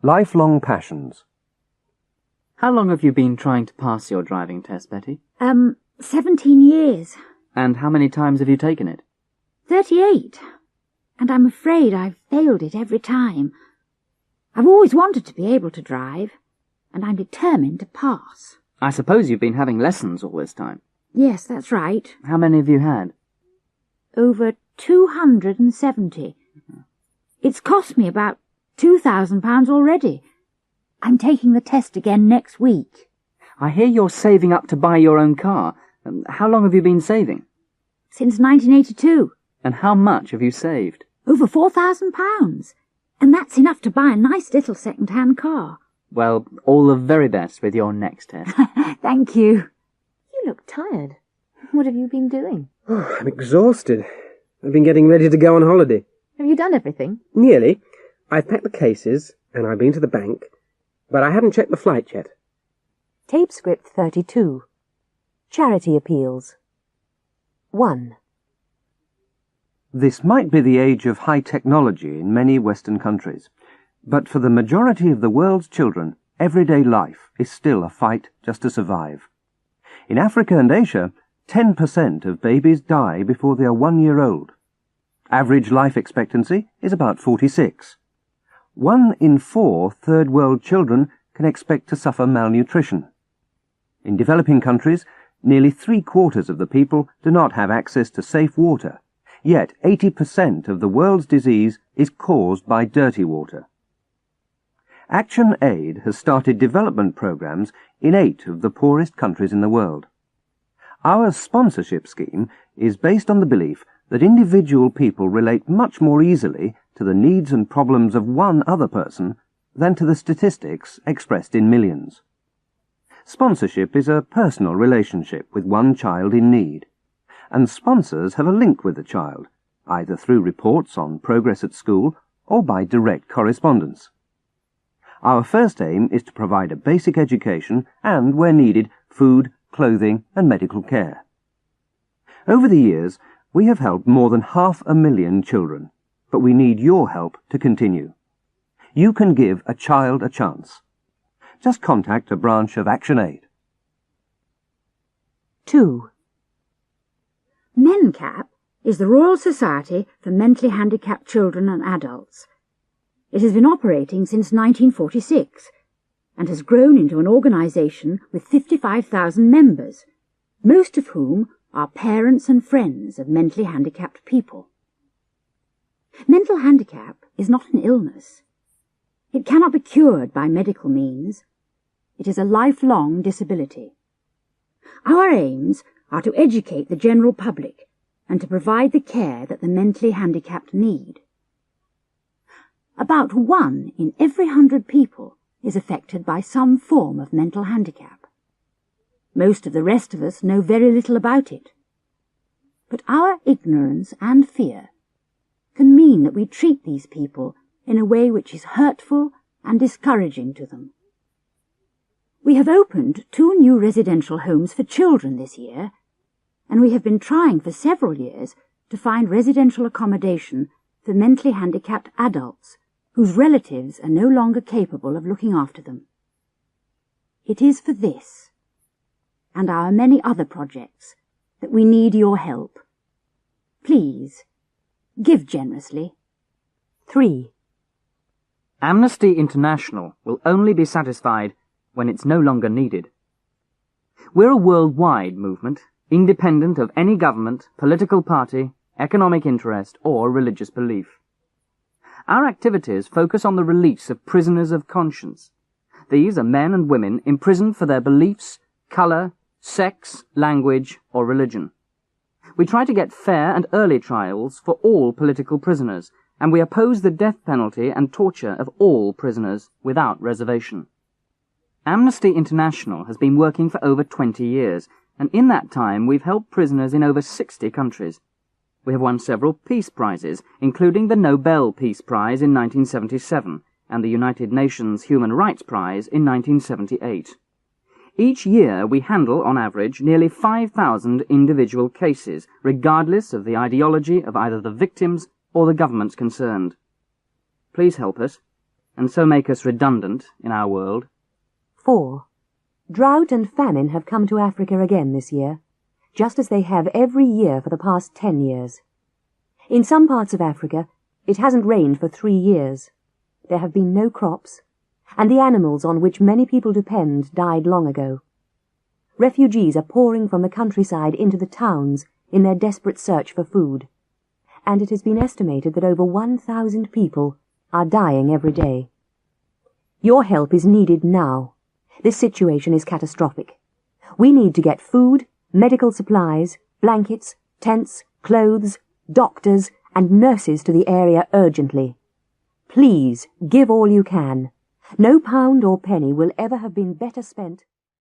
Lifelong passions. How long have you been trying to pass your driving test, Betty? 17 years. And how many times have you taken it? 38. And I'm afraid I've failed it every time. I've always wanted to be able to drive, and I'm determined to pass. I suppose you've been having lessons all this time. Yes, that's right. How many have you had? Over 270. It's cost me about £2,000 already. I'm taking the test again next week. I hear you're saving up to buy your own car. How long have you been saving? Since 1982. And how much have you saved? Over £4,000. And that's enough to buy a nice little second-hand car. Well, all the very best with your next test. Thank you. You look tired. What have you been doing? Oh, I'm exhausted. I've been getting ready to go on holiday. Have you done everything? Nearly. I've packed the cases, and I've been to the bank, but I haven't checked the flight yet. Tape script 32. Charity appeals. 1. This might be the age of high technology in many Western countries, but for the majority of the world's children, everyday life is still a fight just to survive. In Africa and Asia, 10% of babies die before they are 1 year old. Average life expectancy is about 46. 1 in 4 third world children can expect to suffer malnutrition. In developing countries, nearly 3/4 of the people do not have access to safe water, yet 80% of the world's disease is caused by dirty water. Action Aid has started development programs in 8 of the poorest countries in the world. Our sponsorship scheme is based on the belief that individual people relate much more easily to the needs and problems of one other person than to the statistics expressed in millions. Sponsorship is a personal relationship with one child in need, and sponsors have a link with the child, either through reports on progress at school or by direct correspondence. Our first aim is to provide a basic education and, where needed, food, clothing and medical care. Over the years, we have helped more than 500,000 children, but we need your help to continue. You can give a child a chance. Just contact a branch of Action Aid. 2. MENCAP is the Royal Society for Mentally Handicapped Children and Adults. It has been operating since 1946 and has grown into an organisation with 55,000 members, most of whom are parents and friends of mentally handicapped people. Mental handicap is not an illness. It cannot be cured by medical means. It is a lifelong disability. Our aims are to educate the general public and to provide the care that the mentally handicapped need. About 1 in every 100 people is affected by some form of mental handicap. Most of the rest of us know very little about it. But our ignorance and fear can mean that we treat these people in a way which is hurtful and discouraging to them. We have opened 2 new residential homes for children this year, and we have been trying for several years to find residential accommodation for mentally handicapped adults whose relatives are no longer capable of looking after them. It is for this, and our many other projects, that we need your help. Please, give generously. 3. Amnesty International will only be satisfied when it's no longer needed. We're a worldwide movement, independent of any government, political party, economic interest, or religious belief. Our activities focus on the release of prisoners of conscience. These are men and women imprisoned for their beliefs, colour, sex, language, or religion. We try to get fair and early trials for all political prisoners, and we oppose the death penalty and torture of all prisoners without reservation. Amnesty International has been working for over 20 years, and in that time we've helped prisoners in over 60 countries. We have won several peace prizes, including the Nobel Peace Prize in 1977 and the United Nations Human Rights Prize in 1978. Each year we handle, on average, nearly 5,000 individual cases, regardless of the ideology of either the victims or the governments concerned. Please help us, and so make us redundant in our world. 4. Drought and famine have come to Africa again this year, just as they have every year for the past 10 years. In some parts of Africa, it hasn't rained for 3 years. There have been no crops, and the animals on which many people depend died long ago. Refugees are pouring from the countryside into the towns in their desperate search for food, and it has been estimated that over 1,000 people are dying every day. Your help is needed now. This situation is catastrophic. We need to get food, medical supplies, blankets, tents, clothes, doctors, and nurses to the area urgently. Please give all you can. No pound or penny will ever have been better spent.